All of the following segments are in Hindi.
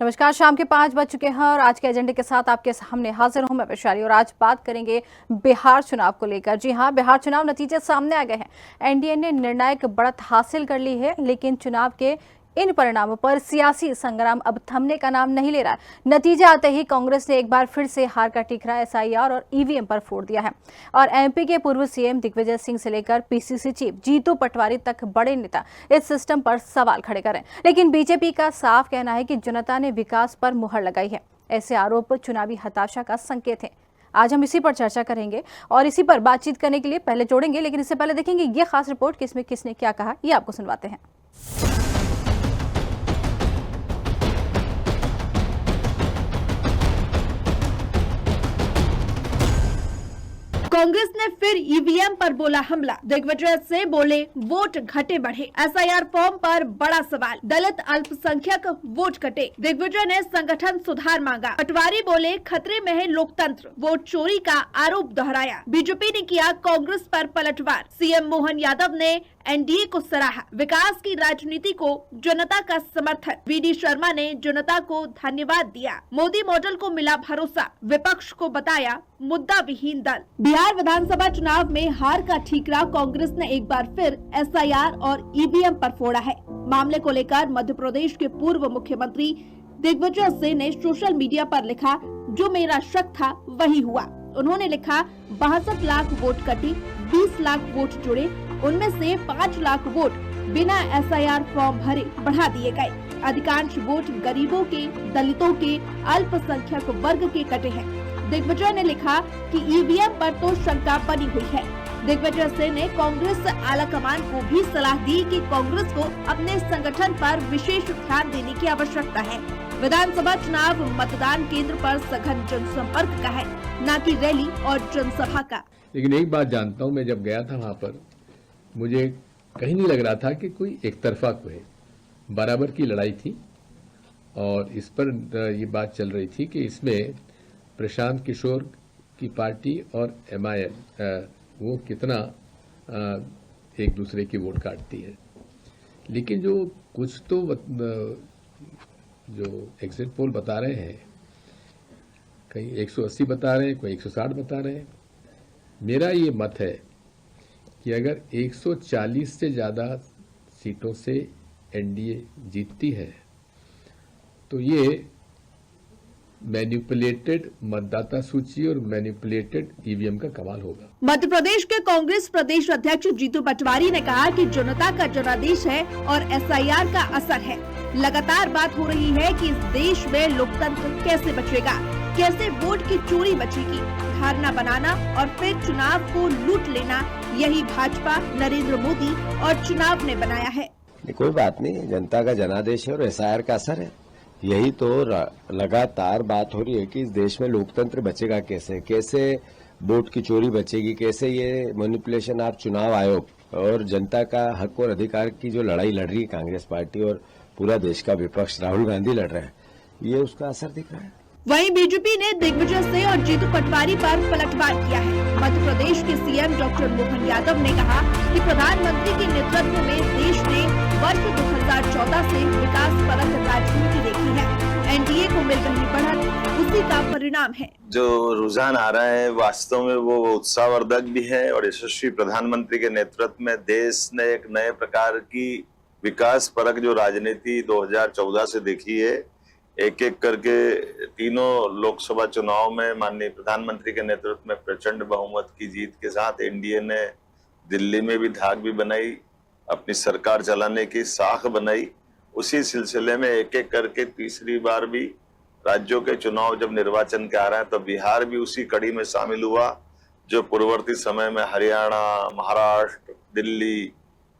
नमस्कार, शाम के 5 बज चुके हैं और आज के एजेंडे के साथ आपके सामने हाजिर हूं मैं वैशाली। और आज बात करेंगे बिहार चुनाव को लेकर। जी हां, बिहार चुनाव नतीजे सामने आ गए हैं। एनडीए ने निर्णायक बढ़त हासिल कर ली है, लेकिन चुनाव के इन परिणामों पर सियासी संग्राम अब थमने का नाम नहीं ले रहा। नतीजे आते ही कांग्रेस ने एक बार फिर से हार का ठीकरा एसआईआर और ईवीएम पर फोड़ दिया है। और एमपी के पूर्व सीएम दिग्विजय सिंह से लेकर पीसीसी चीफ जीतू पटवारी तक बड़े नेता इस सिस्टम पर सवाल खड़े करें। लेकिन बीजेपी का साफ कहना है कि जनता ने विकास पर मुहर लगाई है। ऐसे आरोप चुनावी हताशा का संकेत है। आज हम इसी पर चर्चा करेंगे और इसी पर बातचीत करने के लिए पहले जोड़ेंगे, लेकिन इससे पहले देखेंगे ये खास रिपोर्ट कि इसमें किसने क्या कहा, ये आपको सुनवाते हैं। कांग्रेस ने फिर ईवीएम पर बोला हमला। दिग्विजय से बोले वोट घटे बढ़े। एसआईआर फॉर्म पर बड़ा सवाल। दलित अल्पसंख्यक वोट कटे। दिग्विजय ने संगठन सुधार मांगा। पटवारी बोले खतरे में है लोकतंत्र। वोट चोरी का आरोप दोहराया। बीजेपी ने किया कांग्रेस पर पलटवार। सीएम मोहन यादव ने एनडीए को सराहा। विकास की राजनीति को जनता का समर्थन। वीडी शर्मा ने जनता को धन्यवाद दिया। मोदी मॉडल को मिला भरोसा। विपक्ष को बताया मुद्दा विहीन दल। बिहार विधानसभा चुनाव में हार का ठीकरा कांग्रेस ने एक बार फिर एसआईआर और ईवीएम पर फोड़ा है। मामले को लेकर मध्य प्रदेश के पूर्व मुख्यमंत्री दिग्विजय सिंह ने सोशल मीडिया पर लिखा, जो मेरा शक था वही हुआ। उन्होंने लिखा 62 लाख वोट कटी, 20 लाख वोट जुड़े, उनमें से 5 लाख वोट बिना एसआईआर फॉर्म भरे बढ़ा दिए गए। अधिकांश वोट गरीबों के, दलितों के, अल्पसंख्यक वर्ग के कटे हैं। दिग्विजय ने लिखा कि ईवीएम पर तो शंका बनी हुई है। दिग्विजय सिंह ने कांग्रेस आलाकमान को भी सलाह दी कि कांग्रेस को अपने संगठन पर विशेष ध्यान देने की आवश्यकता है। विधानसभा चुनाव मतदान केंद्र पर सघन जनसंपर्क का है, न कि रैली और जनसभा का। लेकिन एक बात जानता हूँ, मैं जब गया था वहाँ पर मुझे कहीं नहीं लग रहा था कि कोई एक तरफा कोई बराबर की लड़ाई थी। और इस पर ये बात चल रही थी कि इसमें प्रशांत किशोर की पार्टी और एमआईएम वो कितना एक दूसरे की वोट काटती है। लेकिन जो कुछ तो जो एग्जिट पोल बता रहे हैं, कहीं 180 बता रहे हैं, कोई 160 बता रहे हैं। मेरा ये मत है कि अगर 140 से ज़्यादा सीटों से एनडीए जीतती है तो ये मैनिपुलेटेड मतदाता सूची और मैनिपुलेटेड ईवीएम का कमाल होगा। मध्य प्रदेश के कांग्रेस प्रदेश अध्यक्ष जीतू पटवारी ने कहा कि जनता का जनादेश है और एसआईआर का असर है। लगातार बात हो रही है कि इस देश में लोकतंत्र कैसे बचेगा, कैसे वोट की चोरी बचेगी। धारणा बनाना और फिर चुनाव को लूट लेना, यही भाजपा, नरेंद्र मोदी और चुनाव ने बनाया है। कोई बात नहीं, जनता का जनादेश है और एसआईआर का असर है। यही तो लगातार बात हो रही है कि इस देश में लोकतंत्र बचेगा कैसे, कैसे वोट की चोरी बचेगी, कैसे ये मैनिपुलेशन आप चुनाव आयोग और जनता का हक और अधिकार की जो लड़ाई लड़ रही है कांग्रेस पार्टी और पूरा देश का विपक्ष राहुल गांधी लड़ रहे हैं, ये उसका असर दिख रहा है। वहीं बीजेपी ने दिग्विजय सिंह और जीतू पटवारी पर पलटवार किया है। मध्य प्रदेश के सीएम डॉक्टर मोहन यादव ने कहा कि प्रधानमंत्री के नेतृत्व में देश ने वर्ष 2014 से विकास परक राजनीति देखी है। एनडीए को मिल रही बढ़त उसी का परिणाम है। जो रुझान आ रहा है वास्तव में वो उत्साहवर्धक भी है और यशस्वी प्रधानमंत्री के नेतृत्व में देश ने एक नए प्रकार की विकास परक जो राजनीति 2014 से देखी है। एक एक करके तीनों लोकसभा चुनाव में माननीय प्रधानमंत्री के नेतृत्व में प्रचंड बहुमत की जीत के साथ एनडीए ने दिल्ली में भी धाक भी बनाई, अपनी सरकार चलाने की साख बनाई। उसी सिलसिले में एक एक करके तीसरी बार भी राज्यों के चुनाव जब निर्वाचन के आ रहे हैं तो बिहार भी उसी कड़ी में शामिल हुआ, जो पूर्ववर्ती समय में हरियाणा, महाराष्ट्र, दिल्ली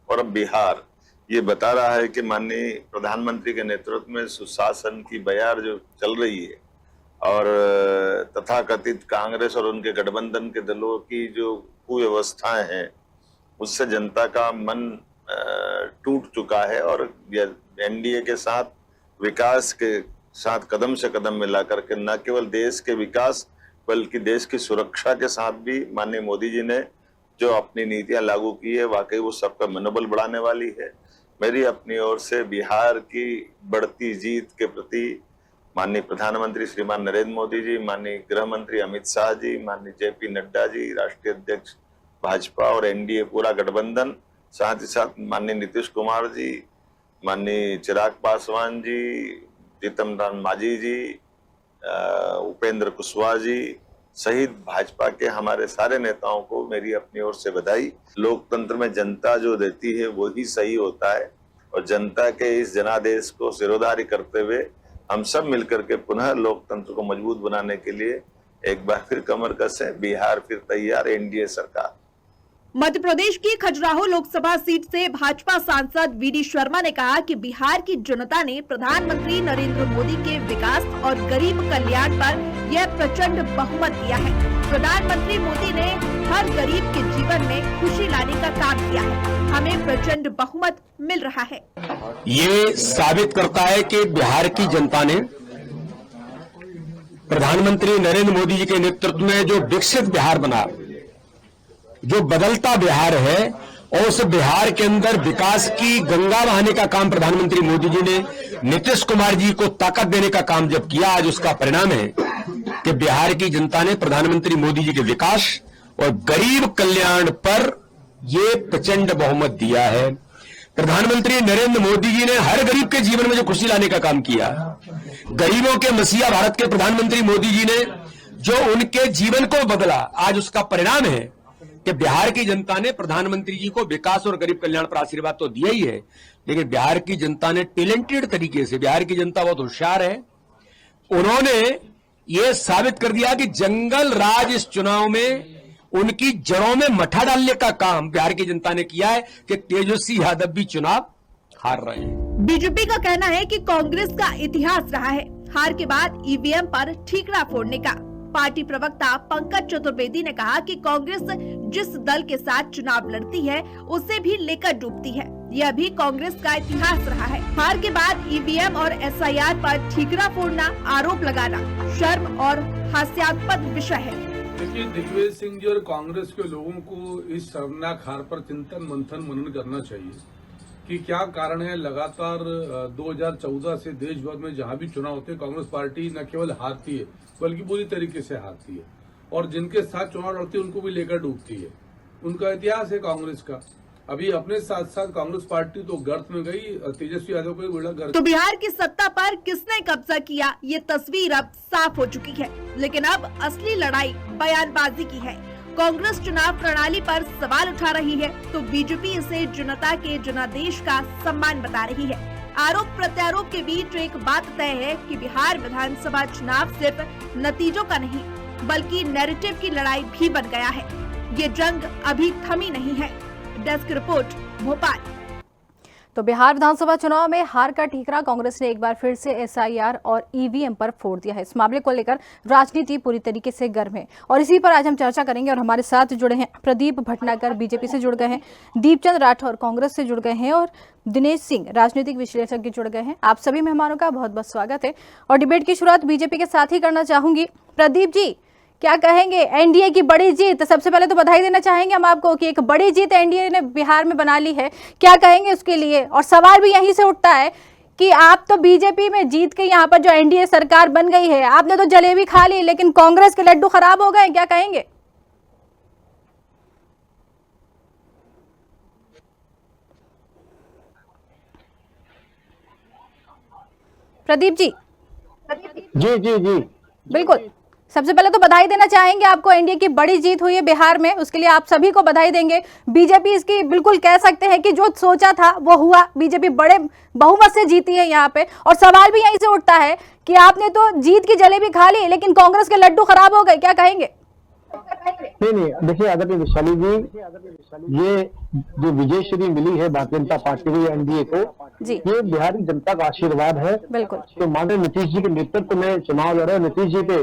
और अब बिहार ये बता रहा है कि माननीय प्रधानमंत्री के नेतृत्व में सुशासन की बयार जो चल रही है और तथाकथित कांग्रेस और उनके गठबंधन के दलों की जो कुव्यवस्थाएं हैं उससे जनता का मन टूट चुका है। और एनडीए के साथ विकास के साथ कदम से कदम मिला करके न केवल देश के विकास बल्कि देश की सुरक्षा के साथ भी माननीय मोदी जी ने जो अपनी नीतियां लागू की है वाकई वो सबका मनोबल बढ़ाने वाली है। मेरी अपनी ओर से बिहार की बढ़ती जीत के प्रति माननीय प्रधानमंत्री श्रीमान नरेंद्र मोदी जी, माननीय गृह मंत्री अमित शाह जी, माननीय जेपी नड्डा जी, राष्ट्रीय अध्यक्ष भाजपा और एनडीए पूरा गठबंधन, साथ ही साथ माननीय नीतीश कुमार जी, माननीय चिराग पासवान जी, जीतन राम मांझी जी, उपेंद्र कुशवाहा जी सहित भाजपा के हमारे सारे नेताओं को मेरी अपनी ओर से बधाई। लोकतंत्र में जनता जो देती है वो ही सही होता है और जनता के इस जनादेश को सिरोधारी करते हुए हम सब मिलकर के पुनः लोकतंत्र को मजबूत बनाने के लिए एक बार फिर कमर कसे। बिहार फिर तैयार, एनडीए सरकार। मध्य प्रदेश की खजुराहो लोकसभा सीट से भाजपा सांसद वीडी शर्मा ने कहा कि बिहार की जनता ने प्रधानमंत्री नरेंद्र मोदी के विकास और गरीब कल्याण पर यह प्रचंड बहुमत दिया है। प्रधानमंत्री मोदी ने हर गरीब के जीवन में खुशी लाने का काम किया है। हमें प्रचंड बहुमत मिल रहा है। ये साबित करता है कि बिहार की जनता ने प्रधानमंत्री नरेंद्र मोदी जी के नेतृत्व में जो विकसित बिहार बना, जो बदलता बिहार है, और उस बिहार के अंदर विकास की गंगा बहाने का काम प्रधानमंत्री मोदी जी ने नीतीश कुमार जी को ताकत देने का काम जब किया, आज उसका परिणाम है कि बिहार की जनता ने प्रधानमंत्री मोदी जी के विकास और गरीब कल्याण पर ये प्रचंड बहुमत दिया है। प्रधानमंत्री नरेंद्र मोदी जी ने हर गरीब के जीवन में जो खुशी लाने का काम किया, गरीबों के मसीहा भारत के प्रधानमंत्री मोदी जी ने जो उनके जीवन को बदला, आज उसका परिणाम है कि बिहार की जनता ने प्रधानमंत्री जी को विकास और गरीब कल्याण पर आशीर्वाद तो दिया ही है, लेकिन बिहार की जनता ने टैलेंटेड तरीके से, बिहार की जनता बहुत होशियार है, उन्होंने ये साबित कर दिया कि जंगल राज इस चुनाव में उनकी जड़ों में मठा डालने का काम बिहार की जनता ने किया है कि तेजस्वी यादव भी चुनाव हार रहे हैं। बीजेपी का कहना है कि कांग्रेस का इतिहास रहा है हार के बाद ईवीएम पर ठीकरा फोड़ने का। पार्टी प्रवक्ता पंकज चतुर्वेदी ने कहा कि कांग्रेस जिस दल के साथ चुनाव लड़ती है उसे भी लेकर डूबती है। यह भी कांग्रेस का इतिहास रहा है। हार के बाद ईवीएम और एसआईआर पर ठीकरा फोड़ना, आरोप लगाना शर्म और हास्यास्पद विषय है। देखिए, दिग्विजय सिंह जी और कांग्रेस के लोगों को इस शर्मनाक हार पर चिंतन मंथन मनन करना चाहिए कि क्या कारण है। लगातार 2014 से देश भर में जहां भी चुनाव होते हैं, कांग्रेस पार्टी न केवल हारती है बल्कि पूरी तरीके से हारती है और जिनके साथ चुनाव लड़ती है उनको भी लेकर डूबती है। उनका इतिहास है कांग्रेस का। अभी अपने साथ साथ कांग्रेस पार्टी तो गर्त में गई, तेजस्वी यादव को बड़ा गर्त। तो बिहार की सत्ता पर किसने कब्जा किया, ये तस्वीर अब साफ हो चुकी है। लेकिन अब असली लड़ाई बयानबाजी की है। कांग्रेस चुनाव प्रणाली पर सवाल उठा रही है तो बीजेपी इसे जनता के जनादेश का सम्मान बता रही है। आरोप प्रत्यारोप के बीच एक बात तय है कि बिहार विधानसभा चुनाव सिर्फ नतीजों का नहीं बल्कि नैरेटिव की लड़ाई भी बन गया है। ये जंग अभी थमी नहीं है। Desk report, Bhopal. तो बिहार विधानसभा चुनाव में हार का ठीकरा कांग्रेस ने एक बार फिर से एसआईआर और ईवीएम पर फोड़ दिया है। इस मामले को लेकर राजनीति पूरी तरीके से गर्म है और इसी पर आज हम चर्चा करेंगे। और हमारे साथ जुड़े हैं प्रदीप भटनागर, बीजेपी से जुड़ गए हैं, दीपचंद राठौर कांग्रेस से जुड़ गए हैं और दिनेश सिंह राजनीतिक विश्लेषज्ञ जुड़ गए हैं। आप सभी मेहमानों का बहुत बहुत स्वागत है और डिबेट की शुरुआत बीजेपी के साथ ही करना चाहूंगी। प्रदीप जी, क्या कहेंगे, एनडीए की बड़ी जीत, सबसे पहले तो बधाई देना चाहेंगे हम आपको कि एक बड़ी जीत एनडीए ने बिहार में बना ली है, क्या कहेंगे उसके लिए? और सवाल भी यहीं से उठता है कि आप तो बीजेपी में जीत के यहाँ पर जो एनडीए सरकार बन गई है, आपने तो जलेबी खा ली लेकिन कांग्रेस के लड्डू खराब हो गए, क्या कहेंगे? प्रदीप जी। जी जी जी बिल्कुल, सबसे पहले तो बधाई देना चाहेंगे आपको, एनडीए की बड़ी जीत हुई है बिहार में, उसके लिए आप सभी को बधाई देंगे। बीजेपी इसकी बिल्कुल कह सकते हैं कि जो सोचा था वो हुआ, बीजेपी बड़े बहुमत से जीती है यहाँ पे। और सवाल भी यहीं से उठता है कि आपने तो जीत की जलेबी खा ली लेकिन कांग्रेस के लड्डू खराब हो गए, क्या कहेंगे? नहीं, देखिए आदरणीय विशाली जी, ये जो विजय श्री मिली है भारतीय जनता पार्टी को, एनडीए को, ये बिहार की जनता का आशीर्वाद है। बिल्कुल। तो माननीय नीतीश जी के नेतृत्व में चुनाव लड़े, नीतीश जी पे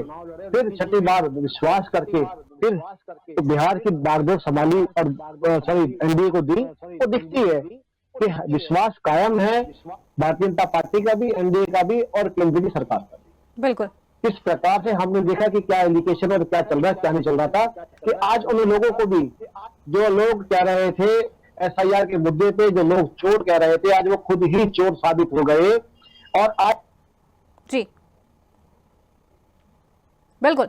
फिर छठी बार विश्वास करके फिर तो बिहार की बागडोर संभाली और एनडीए को दी, वो दिखती है कि विश्वास कायम है भारतीय जनता पार्टी का भी, एनडीए का भी और केंद्र की सरकार का भी। बिल्कुल। किस प्रकार से हमने देखा कि क्या इंडिकेशन और क्या चल रहा है, क्या नहीं चल रहा था, कि आज उन लोगों को भी, जो लोग कह रहे थे एसआईआर के मुद्दे पे, जो लोग चोर कह रहे थे, आज वो खुद ही चोर साबित हो गए। और आज जी बिल्कुल।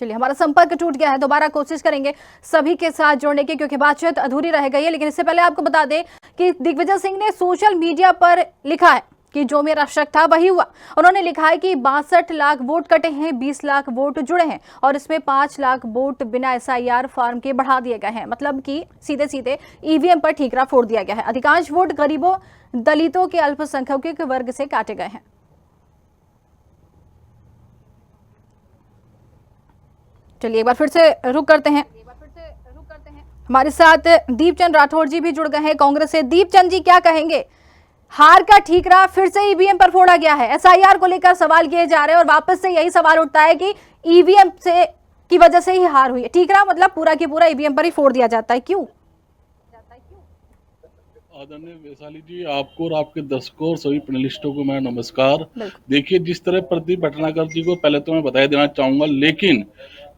चलिए, हमारा संपर्क टूट गया है, दोबारा कोशिश करेंगे सभी के साथ जोड़ने की, क्योंकि बातचीत अधूरी रह गई है। लेकिन इससे पहले आपको बता दें कि दिग्विजय सिंह ने सोशल मीडिया पर लिखा है कि जो मेरा शक था वही हुआ। उन्होंने लिखा है कि 62 लाख वोट कटे हैं, 20 लाख वोट जुड़े हैं और इसमें 5 लाख वोट बिना SIR फॉर्म के बढ़ा दिए गए हैं। मतलब कि सीधे सीधे EVM पर ठीकरा फोड़ दिया गया है। अधिकांश वोट गरीबों, दलितों के, अल्पसंख्यकों के वर्ग से काटे गए हैं। चलिए, एक बार फिर से रुक करते हैं। हमारे साथ दीपचंद राठौर जी भी जुड़ गए हैं कांग्रेस से। दीपचंद जी, क्या कहेंगे? हार का ठीकरा फिर से EVM पर फोड़ा गया है। SIR को लेकर सवाल किए जा रहे हैं और वापस से यही सवाल उठता है कि EVM से की वजह से ही हार हुई है। ठीकरा मतलब पूरा की पूरा EVM पर ही फोड़ दिया जाता है, क्यों? आदरणीय वैशाली जी, आपको और आपके दर्शकों और सभी पैनलिस्टों को मैं नमस्कार। देखिए, जिस तरह प्रदीप भटनागर जी को पहले तो मैं बधाई देना चाहूंगा, लेकिन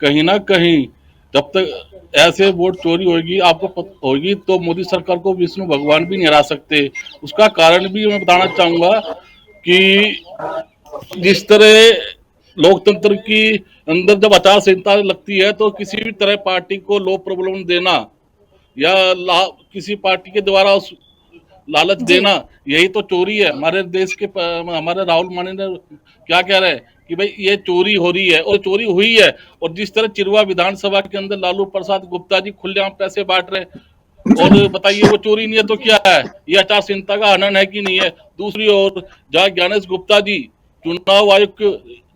कहीं ना कहीं जब तक ऐसे वोट चोरी होगी, आपको होगी, तो मोदी सरकार को विष्णु भगवान भी नहीं हरा सकते। उसका कारण भी मैं बताना चाहूंगा कि जिस तरह लोकतंत्र की अंदर जब आचार संहिता लगती है तो किसी भी तरह पार्टी को लो प्रॉब्लम देना या किसी पार्टी के द्वारा उस लालच देना, यही तो चोरी है। हमारे देश के हमारे राहुल माने ने क्या कह रहे हैं कि भाई ये चोरी हो रही है, और चोरी हुई है। और जिस तरह चिरवा विधानसभा के अंदर लालू प्रसाद गुप्ता जी खुलेआम पैसे बांट रहे, और बताइए वो चोरी नहीं है तो क्या है? ये आचार संहिता का हनन है कि नहीं है? दूसरी ओर जहाँ ज्ञानेश गुप्ता जी चुनाव आयोग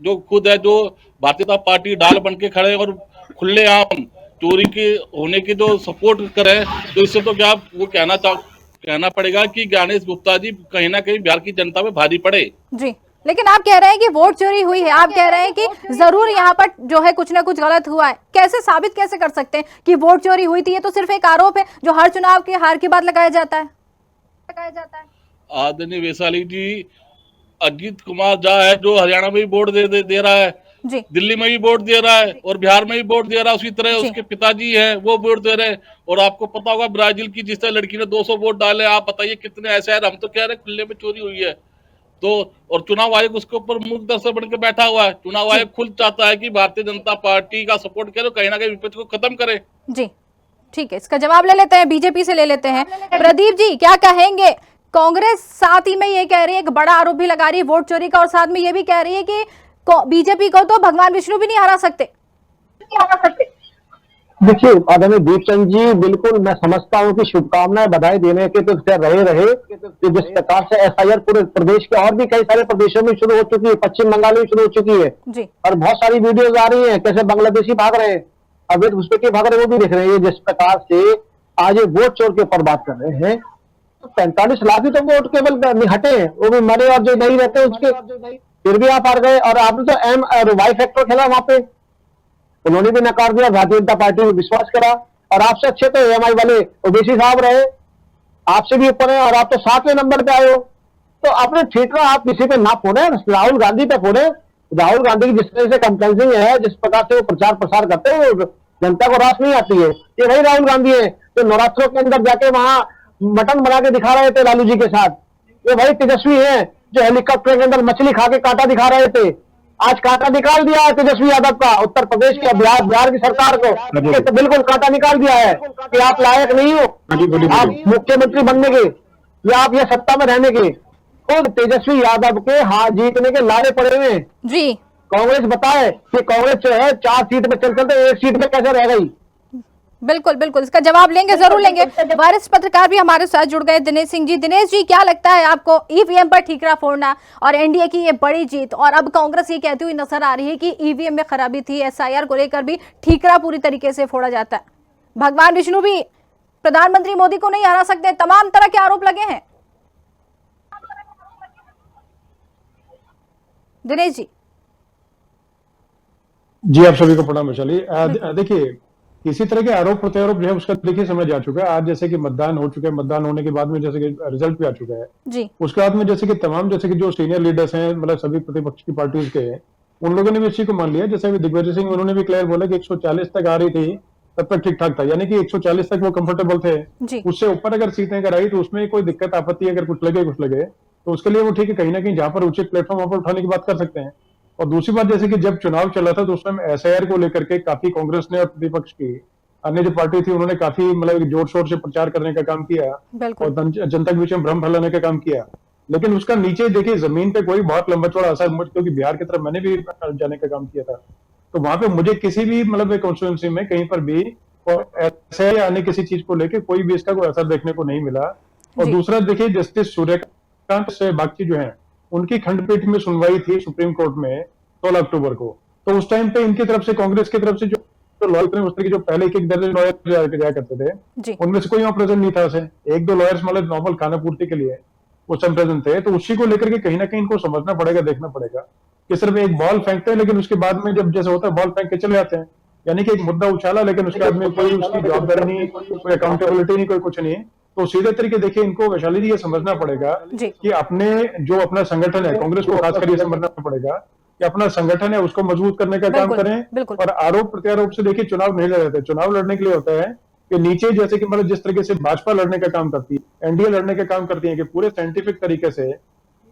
जो खुद है, जो भारतीय जनता पार्टी डाल बन के खड़े और खुलेआम चोरी के होने की जो सपोर्ट करे, तो इससे तो क्या वो कहना पड़ेगा कि ज्ञानेश गुप्ता जी कहीं ना कहीं बिहार की जनता में भारी पड़े। जी, लेकिन आप कह रहे हैं कि वोट चोरी हुई है, आप कह रहे हैं कि जरूर यहाँ पर जो है कुछ ना कुछ गलत हुआ है। कैसे साबित कैसे कर सकते हैं कि वोट चोरी हुई थी? ये तो सिर्फ एक आरोप है जो हर चुनाव के हार के बाद लगाया जाता है। आदरणीय वैशाली जी, अजीत कुमार झा है जो हरियाणा में भी वोट दे रहा है, जी, दिल्ली में भी वोट दे रहा है और बिहार में भी वोट दे रहा है। उसी तरह उसके पिताजी हैं, वो वोट दे रहे हैं। और आपको पता होगा ब्राजील की जिस तरह लड़की ने 200 वोट डाले, आप बताइए कितने ऐसे हैं। हम तो कह रहे हैं खुले में चोरी हुई है। तो और चुनाव आयोग उसके ऊपर मूक दर्शक बन के बैठा हुआ है। चुनाव आयोग खुद चाहता है कि भारतीय जनता पार्टी का सपोर्ट करे, कहीं ना कहीं विपक्ष को खत्म करे। जी, ठीक है, इसका जवाब ले लेते हैं, बीजेपी से ले लेते हैं। प्रदीप जी, क्या कहेंगे? कांग्रेस साथ ही में ये कह रही है, एक बड़ा आरोप भी लगा रही है वोट चोरी का, और साथ में ये भी कह रही है कि बीजेपी को तो भगवान विष्णु भी नहीं हरा सकते। देखिए आदरणीय दीपचंद जी, बिल्कुल मैं समझता हूं कि शुभकामनाएं बधाई देने के तो रहे कि जिस प्रकार से SIR पूरे प्रदेश के और भी कई सारे प्रदेशों में शुरू हो चुकी है, पश्चिम बंगाल में शुरू हो चुकी है जी, और बहुत सारी वीडियोज आ रही हैं कैसे बांग्लादेशी भाग रहे हैं, अवैध घुसपैठी भाग रहे हैं, वो भी दिख रहे हैं। जिस प्रकार से आज ये वोट चोर के ऊपर बात कर रहे हैं, तो 45 लाख ही तो वोट केवल हटे हैं, वो भी मरे और जो नहीं रहते उसके, फिर भी आप हार गए। और आपने तो वाई फैक्टर खेला वहां पे, उन्होंने भी नकार दिया, भारतीय जनता पार्टी में विश्वास करा। और आपसे अच्छे तो AMI वाले ओबीसी साहब रहे, आपसे भी ऊपर है, और आप तो 7वें नंबर पे आए हो। तो अपने ठीकरा आप किसी पे ना फोड़े, राहुल गांधी पे फोड़े। राहुल गांधी की जिस तरह से कंप्लेंसिंग है, जिस प्रकार से वो प्रचार प्रसार करते हैं, वो जनता को रास नहीं आती है। ये वही राहुल गांधी है जो नवरात्रों के अंदर जाके वहां मटन बना के दिखा रहे थे लालू जी के साथ। ये वही तेजस्वी है जो हेलीकॉप्टर के अंदर मछली खा के कांटा दिखा रहे थे। आज कांटा निकाल दिया है तेजस्वी यादव का, उत्तर प्रदेश के बिहार की सरकार को तो बिल्कुल कांटा निकाल दिया है कि आप लायक नहीं हो आप मुख्यमंत्री बनने के या आप ये सत्ता में रहने के। खुद तेजस्वी यादव के हाथ जीतने के लारे पड़े हुए हैं जी। कांग्रेस बताए कि कांग्रेस जो है 4 सीट में चलते 1 सीट में कैसे रह गई। बिल्कुल बिल्कुल, इसका जवाब लेंगे, जरूर लेंगे। वरिष्ठ पत्रकार भी हमारे साथ जुड़ गए, दिनेश सिंह जी। दिनेश जी, क्या लगता है आपको EVM पर ठीकरा फोड़ना और एनडीए की ये बड़ी जीत, और अब कांग्रेस ये कहती हुई नजर आ रही है कि EVM में खराबी थी, SIR को लेकर भी ठीकरा पूरी तरीके से फोड़ा जाता है, भगवान विष्णु भी प्रधानमंत्री मोदी को नहीं हरा सकते, तमाम तरह के आरोप लगे हैं। दिनेश जी। जी, आप सभी को प्रणाम वैशाली। देखिए, इसी तरह के आरोप प्रत्यारोप जो है उसका देखिए समय जा चुका है। आज जैसे कि मतदान हो चुका है, मतदान होने के बाद में जैसे कि रिजल्ट भी आ चुका है जी, उसके बाद में जैसे कि तमाम जैसे कि जो सीनियर लीडर्स हैं, मतलब सभी प्रतिपक्ष की पार्टीज के हैं, उन लोगों ने भी इस चीज को मान लिया। जैसे अभी दिग्विजय सिंह, उन्होंने भी क्लियर बोला कि 140 तक आ रही थी तब तक ठीक ठाक था, यानी कि 140 तक वो कंफर्टेबल थे। जी उससे ऊपर अगर सीटें अगर आई तो उसमें कोई दिक्कत आपत्ति अगर कुछ लगे तो उसके लिए वो ठीक है, कहीं ना कहीं जहां पर उचित प्लेटफॉर्म वहां पर उठाने की बात कर सकते हैं। और दूसरी बात, जैसे कि जब चुनाव चला था तो उस समय एसआईआर को लेकर के काफी कांग्रेस ने और प्रतिपक्ष की अन्य जो पार्टी थी उन्होंने काफी मतलब जोर शोर से प्रचार करने का काम किया बिल्कुल और जनता के बीच में भ्रम फैलाने का काम किया। लेकिन उसका नीचे देखिए जमीन पे कोई बहुत लंबा चौड़ा असर, क्योंकि बिहार की तरफ मैंने भी जाने का काम किया था, तो वहां पे मुझे किसी भी मतलब कॉन्स्टिट्यूंसी में कहीं पर भी और ऐसे अन्य किसी चीज को लेके कोई भी इसका कोई असर देखने को नहीं मिला। और जी दूसरा देखिए, जस्टिस सूर्यकांत से बाकी जो है उनकी खंडपीठ में सुनवाई थी सुप्रीम कोर्ट में 16 अक्टूबर को। तो उस टाइम पे इनकी तरफ से, कांग्रेस की तरफ से जो लॉयर उस तरह के जो पहले एक दर्जन लॉयर जाया करते थे, जी उनमें से कोई वहां प्रेजेंट नहीं था। उसे एक दो लॉयर्स मतलब नॉर्मल खाना पूर्ति के लिए उस टाइम प्रेजेंट थे। तो उसी को लेकर के कहीं ना कहीं इनको समझना पड़ेगा, देखना पड़ेगा कि सिर्फ एक बॉल फेंकते हैं लेकिन उसके बाद में जब जैसे होता है बॉल फेंक के चले जाते हैं, यानी कि एक मुद्दा उछाला लेकिन उसके बाद में कोई उसकी जवाबदारी नहीं, कोई अकाउंटेबिलिटी नहीं, कोई कुछ नहीं। तो सीधे तरीके देखिए इनको वैशाली जी ये समझना पड़ेगा जी कि अपने जो अपना संगठन है, कांग्रेस को खासकर ये समझना पड़ेगा कि अपना संगठन है उसको मजबूत करने का काम बिल्कुल करें। बिल्कुल और आरोप प्रत्यारोप से देखिए चुनाव नहीं लड़ रहे थे। चुनाव लड़ने के लिए होता है कि नीचे जैसे कि मतलब जिस तरीके से भाजपा लड़ने का काम करती है, एनडीए लड़ने का काम करती है कि पूरे साइंटिफिक तरीके से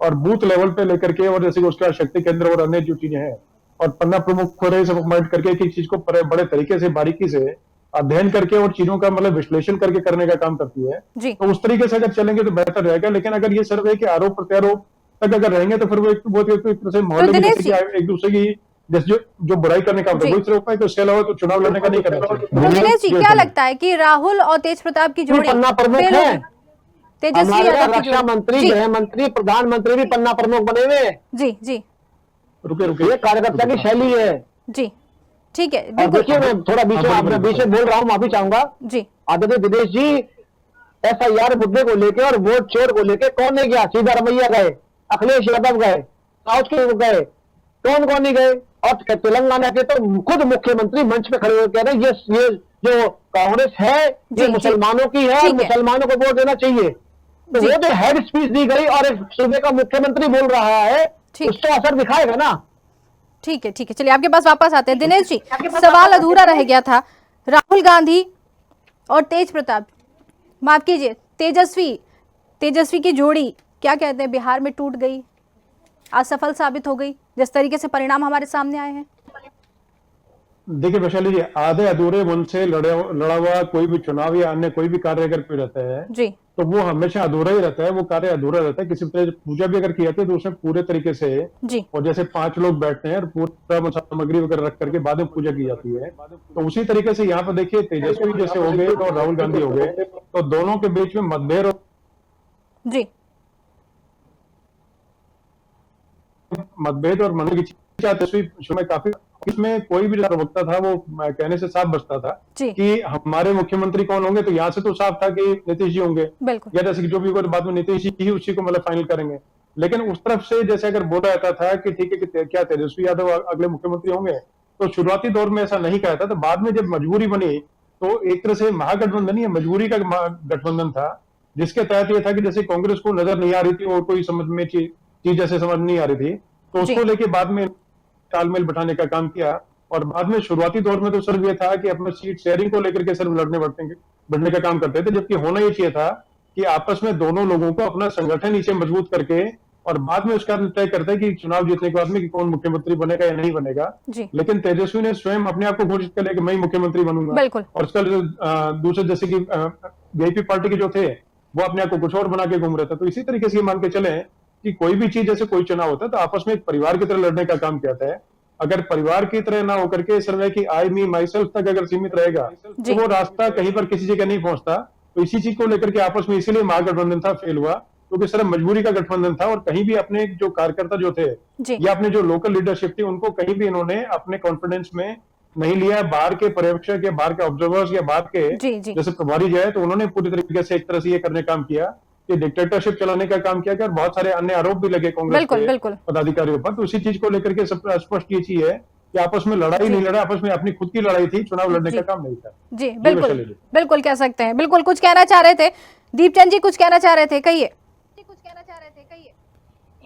और बूथ लेवल पे लेकर के, और जैसे कि उसका शक्ति केंद्र और अन्य जो चीजें हैं और पन्ना प्रमुख को सब अपॉइंट करके एक चीज को बड़े तरीके से बारीकी से अध्ययन करके और चीजों का मतलब विश्लेषण करके करने का काम करती है। जी तो उस तरीके से अगर चलेंगे तो बेहतर रहेगा। लेकिन अगर ये सिर्फ है कि आरोप प्रत्यारोप तक अगर रहेंगे तो फिर वो एक तरह से मोहल्ले में दिनेश जैसे कि एक दूसरे की जैसे जो बुराई करने का होता है जी वो सिर्फ होता है, तो इसके अलावा तो चुनाव लड़ने का नहीं करना तो चाहिए। दिनेश जी क्या लगता है कि राहुल और तेज प्रताप की जोड़ी पन्ना प्रमुख फेल है। होगी? तेजस्वी हमारे यहाँ यादव की रक्षा जोड़ी मंत्री, जी गृह मंत्री, प्रधानमंत्री भी पन्ना प्रमुख बने हुए हैं। जी जी रुके ये कार्यकर्ता की शैली है। जी ठीक है और बिल्कुल देखिए, मैं थोड़ा बीच में बोल रहा हूँ, माफी चाहूंगा। जी आदरणीय दिनेश जी, एसआईआर मुद्दे को लेके और वोट चोर को लेके कौन नहीं गया? सीधा रमैया गए, अखिलेश यादव गए, साउथ के गए, कौन नहीं गए? और तेलंगाना के तो खुद मुख्यमंत्री मंच पे खड़े होकर कह रहे हैं ये जो कांग्रेस है ये जी, मुसलमानों की है और ठीक है। मुसलमानों को वोट देना चाहिए। तो जी। वो जो हेड स्पीच दी गई और एक सूबे का मुख्यमंत्री बोल रहा है, ठीक। उसको असर दिखाएगा ना। ठीक है चलिए आपके पास वापस आते हैं। दिनेश जी, सवाल अधूरा रह गया था। राहुल गांधी और तेज प्रताप, माफ कीजिए, तेजस्वी की जोड़ी क्या कहते हैं बिहार में टूट गई, असफल साबित हो गई जिस तरीके से परिणाम हमारे सामने आए हैं? देखिए वैशाली जी, आधे अधूरे मन से लड़ा हुआ कोई भी चुनाव या अन्य कोई भी कार्य अगर कोई रहता है जी तो वो हमेशा अधूरा ही रहता है, वो कार्य अधूरा रहता है। किसी तरह से पूजा भी अगर की जाती है तो उसमें पूरे तरीके से, जी और जैसे 5 लोग बैठते हैं और पूरा सामग्री वगैरह रख करके बाद में पूजा की जाती है, तो उसी तरीके से यहाँ पर देखिए तेजस्वी जैसे हो गए और राहुल गांधी हो गए, तो दोनों के बीच में मतभेद और मन की तेजस्वी में काफी, इसमें कोई भी प्रवक्ता था वो कहने से साफ बचता था जी कि हमारे मुख्यमंत्री कौन होंगे, तो यहाँ से तो साफ था कि नीतीश जी होंगे, बिल्कुल या जैसे कि जो भी होगा बाद में नीतीश जी ही उसी को मतलब फाइनल करेंगे। लेकिन उस तरफ से जैसे अगर बोला जाता था कि ठीक है कि क्या तेजस्वी यादव अगले मुख्यमंत्री होंगे, तो शुरुआती दौर में ऐसा नहीं कहा था। तो बाद में जब मजबूरी बनी तो एक तरह से महागठबंधन ही मजबूरी का गठबंधन था, जिसके तहत ये था कि जैसे कांग्रेस को नजर नहीं आ रही थी और कोई समझ में चीज जैसे समझ नहीं आ रही थी, तो उसको लेके बाद में तालमेल बैठाने का काम किया। और बाद में शुरुआती दौर में तो सिर्फ ये था कि अपना सीट शेयरिंग को लेकर के सिर्फ बढ़ने का काम करते थे, जबकि होना ये चाहिए था कि आपस में दोनों लोगों को अपना संगठन नीचे मजबूत करके और बाद में उसका तय करते हैं कि चुनाव जीतने के बाद में कि कौन मुख्यमंत्री बनेगा या नहीं बनेगा। लेकिन तेजस्वी ने स्वयं अपने आप को घोषित कर लिया कि मैं ही मुख्यमंत्री बनूंगा, बिल्कुल। और उसका दूसरे जैसे कि वीआईपी पार्टी के जो थे वो अपने आप को कुछ और बना के घूम रहे थे। तो इसी तरीके से मान के चले कि कोई भी चीज जैसे कोई चुनाव होता है तो आपस में एक परिवार की तरह लड़ने का काम किया है। अगर परिवार की तरह ना होकर के सिर्फ है कि आई मी माई सेल्फ तक अगर सीमित रहेगा तो वो रास्ता कहीं पर किसी जगह नहीं पहुंचता। तो इसी चीज को लेकर के आपस में इसीलिए महागठबंधन था, फेल हुआ, क्योंकि सिर्फ मजबूरी का गठबंधन था। और कहीं भी अपने जो कार्यकर्ता जो थे या अपने जो लोकल लीडरशिप थी उनको कहीं भी इन्होंने अपने कॉन्फिडेंस में नहीं लिया। बाहर के पर्यवेक्षक या बाहर के ऑब्जर्वर्स या बाहर के जैसे प्रभारी जो है, तो उन्होंने पूरी तरीके से एक तरह से ये करने काम किया कि डिक्टेटरशिप चलाने का काम किया और बहुत सारे अन्य आरोप भी लगे कांग्रेस के पदाधिकारियों पर। तो उसी चीज को लेकर के सब स्पष्ट ये चीज है कि आपस में लड़ाई नहीं लड़ा, आपस में अपनी खुद की लड़ाई थी, चुनाव लड़ने का काम नहीं था। जी बिल्कुल कह सकते हैं। बिल्कुल कुछ कहना चाह रहे थे दीपचंद जी, कुछ कहना चाह रहे थे, कहिए।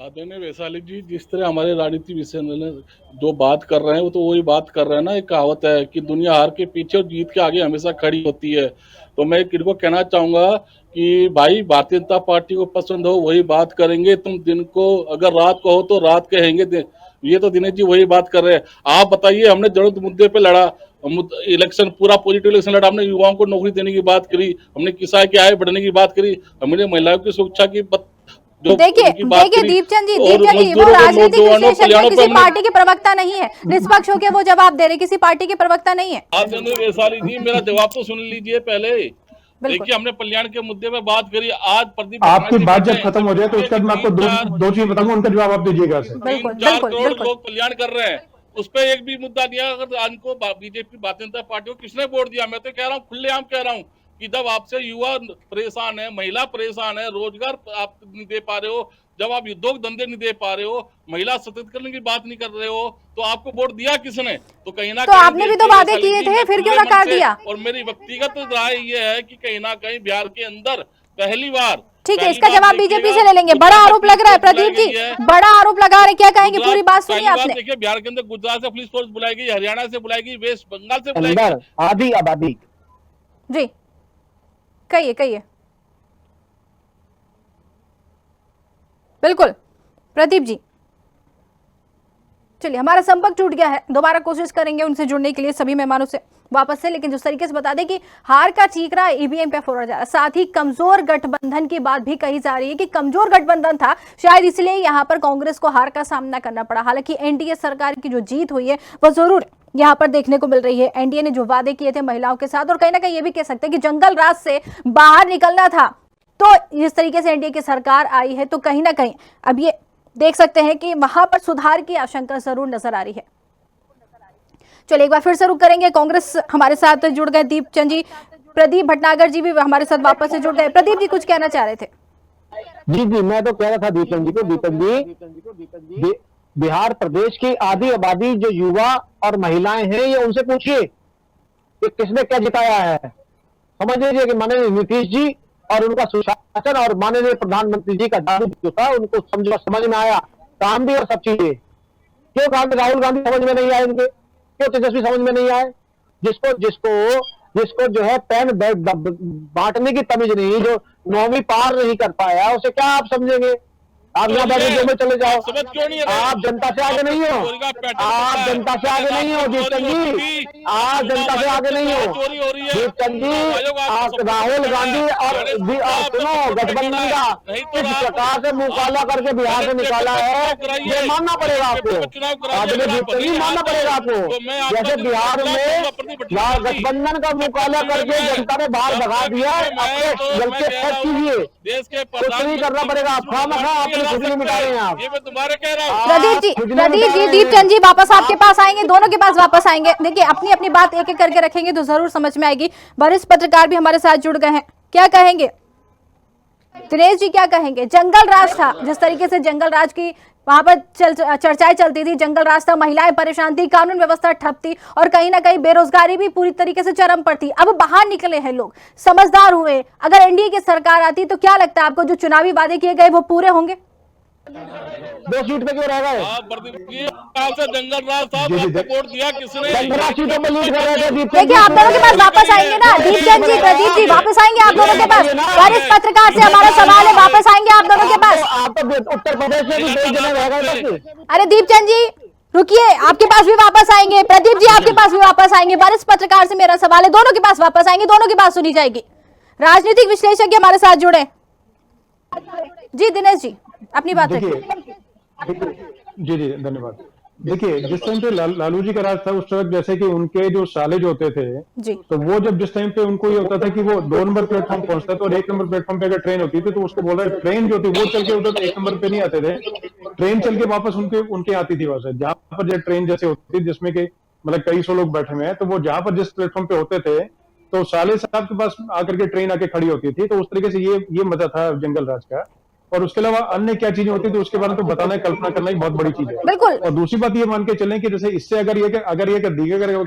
आदरणीय वैशाली जी, जिस तरह हमारे राजनीति विशेषज्ञ जो बात कर रहे हैं वो तो वही बात कर रहे हैं ना। एक कहावत है कि दुनिया हार के पीछे और जीत के आगे हमेशा खड़ी होती है। तो मैं इनको कहना चाहूंगा कि भाई भारतीय जनता पार्टी को पसंद हो वही बात करेंगे, तुम दिन को अगर रात को हो तो रात कहेंगे। ये तो दिनेश जी वही बात कर रहे हैं। आप बताइए, हमने जरूरत मुद्दे पे लड़ा, इलेक्शन पूरा पॉजिटिव इलेक्शन लड़ा, हमने युवाओं को नौकरी देने की बात करी, हमने किसान की आय बढ़ने की बात करी, हमने महिलाओं की सुरक्षा की देखिए दीपचंद जी वो राजनीतिक विश्लेषक किसी पार्टी के प्रवक्ता नहीं है, निष्पक्ष होकर वो जवाब दे रहे, किसी पार्टी के प्रवक्ता नहीं है। वैशाली जी मेरा जवाब तो सुन लीजिए पहले। देखिए हमने कल्याण के मुद्दे पे बात करी। आज प्रदीप आपकी बात जब खत्म हो जाए तो उसके बाद मैं आपको दो चीज बताऊंगा, उनका जवाब आप दीजिएगा। 4 करोड़ लोग कल्याण कर रहे हैं, उस पर एक भी मुद्दा दिया। अगर आज को बीजेपी भारतीय जनता पार्टी को किसने वोट दिया? मैं तो कह रहा हूँ, खुलेआम कह रहा हूँ कि जब आपसे युवा परेशान है, महिला परेशान है, रोजगार आप नहीं दे पा रहे हो, जब आप उद्योग धंधे नहीं दे पा रहे हो, महिला सशक्तिकरण की बात नहीं कर रहे हो, तो आपको वोट दिया किसने? तो कहीं ना कहीं आपने भी तो वादे किए थे, फिर क्यों नकार दिया? और मेरी व्यक्तिगत राय ये है कि कहीं ना कहीं बिहार के अंदर पहली बार, ठीक है, इसका जवाब बीजेपी से ले लेंगे। बड़ा आरोप लग रहा है प्रदीप जी, बड़ा आरोप लगा रहे, क्या कहेंगे? पूरी बात सुनिए आपने। देखिए बिहार के अंदर गुजरात से पुलिस फोर्स बुलाई गई, हरियाणा से बुलाई गई, वेस्ट बंगाल से बुलाई गई, आधी आबादी। जी कहिए। बिल्कुल प्रदीप जी, चलिए हमारा संपर्क टूट गया है, दोबारा कोशिश करेंगे उनसे जुड़ने के लिए सभी मेहमानों से वापस से। लेकिन जिस तरीके से बता दें कि हार का चीकरा ईवीएम पे फोड़ा जा रहा है, साथ ही कमजोर गठबंधन की बात भी कही जा रही है कि कमजोर गठबंधन था, शायद इसलिए यहां पर कांग्रेस को हार का सामना करना पड़ा। हालांकि एनडीए सरकार की जो जीत हुई है वो जरूर यहाँ पर देखने को मिल रही है। एनडीए ने जो वादे किए थे महिलाओं के साथ, और कहीं ना कहीं ये भी कह सकते हैं कि जंगल राज से बाहर निकलना था, तो जिस तरीके से एनडीए की सरकार आई है तो कहीं ना कहीं अब ये देख सकते हैं कि वहां पर सुधार की आशंका जरूर नजर आ रही है। चलिए एक बार फिर से रुक करेंगे, कांग्रेस हमारे साथ जुड़ गए दीपचंद जी, प्रदीप भटनागर जी भी हमारे साथ वापस से जुड़ गए। प्रदीप जी कुछ कहना चाह रहे थे? जी मैं तो कह रहा था दीपचंद जी को, दीपक जी बिहार प्रदेश की आधी आबादी जो युवा और महिलाएं हैं, ये उनसे पूछिए कि किसने क्या जिताया है। समझ लीजिए कि माननीय नीतीश जी और उनका सुशासन और माननीय प्रधानमंत्री जी का दारू जो था उनको समझ में आया, काम भी और सब चीजें। क्यों राहुल गांधी समझ में नहीं आए इनके, क्यों तेजस्वी समझ में नहीं आए? जिसको जो है पेन बांटने की तमीज नहीं, जो 9वीं पार नहीं कर पाया, उसे क्या आप समझेंगे? आप यहाँ बैठे में चले जाओ, आप जनता से आगे नहीं हो, आप जनता से आगे नहीं हो दीपचंद जी, आप जनता से आगे नहीं हो दीपचंद जी। आप राहुल गांधी और सुनो गठबंधन का किस प्रकार से मुकाबला करके बिहार से निकाला है, ये मानना पड़ेगा आपको, दीपचंद जी मानना पड़ेगा आपको। जैसे बिहार में गठबंधन का मुकाबला करके जनता ने बाहर भगा दिया, अपने गलती सेट कीजिए, कुछ नहीं करना पड़ेगा। आप प्रदीप जी दीपचंद जी वापस आपके पास आएंगे, दोनों के पास वापस आएंगे। देखिए अपनी अपनी बात एक एक करके रखेंगे तो जरूर समझ में आएगी। वरिष्ठ पत्रकार भी हमारे साथ जुड़ गए हैं, क्या कहेंगे दिनेश जी, क्या कहेंगे? जंगल राज था, जिस तरीके से जंगल राज की वहां पर चर्चाएं चलती थी, जंगल राज था, महिलाएं परेशान थी, कानून व्यवस्था ठप थी और कहीं ना कहीं बेरोजगारी भी पूरी तरीके से चरम पर थी। अब बाहर निकले हैं लोग, समझदार हुए। अगर एनडीए की सरकार आती तो क्या लगता है आपको, जो चुनावी वादे किए गए वो पूरे होंगे? 2 सीट पे क्यों रह गए? जंगल राज साहब वोट दिया किसने? 15 सीटों पे लीड कर रहे थे। देखिए आप दोनों के पास वापस आएंगे ना दीपचंद जी, प्रदीप जी वापस आएंगे आप दोनों के पास। वरिष्ठ पत्रकार से हमारा सवाल है, वापस आएंगे आप दोनों के पास। आप तो उत्तर प्रदेश में भी 2 जने रह गए। अरे दीपचंद जी रुकिए, आपके पास भी वापस आएंगे, प्रदीप जी आपके पास भी वापस आएंगे। वरिष्ठ पत्रकार से मेरा सवाल है, दोनों के पास वापस आएंगे, दोनों की बात सुनी जाएगी। राजनीतिक विश्लेषज्ञ हमारे साथ जुड़े जी, दिनेश जी अपनी बात रखिए। जी धन्यवाद। देखिए जिस टाइम पे लालू जी का राज था उस वक्त, जैसे कि उनके जो साले जो होते थे जी, तो वो जब जिस टाइम पे उनको ये होता था कि वो 2 नंबर प्लेटफॉर्म पहुंचता था और 1 नंबर प्लेटफॉर्म पे अगर ट्रेन होती थी तो उसको बोल रहे ट्रेन जो थी वो चल के उधर 1 नंबर पे नहीं आते थे, ट्रेन चल के वापस उनके आती थी वहां से। जहां पर जो ट्रेन जैसे होती थी जिसमें कि मतलब कई सौ लोग बैठे हुए हैं, तो वो जहां पर जिस प्लेटफॉर्म पे होते थे तो साले साहब के पास आकर के ट्रेन आके खड़ी होती थी। तो उस तरीके से ये मजा था जंगल राज का। और उसके अलावा अन्य क्या चीजें होती थी उसके बारे में तो बताना, कल्पना करना ही बहुत बड़ी चीज है। बिल्कुल। और दूसरी बात ये मान के चलें कि जैसे इससे अगर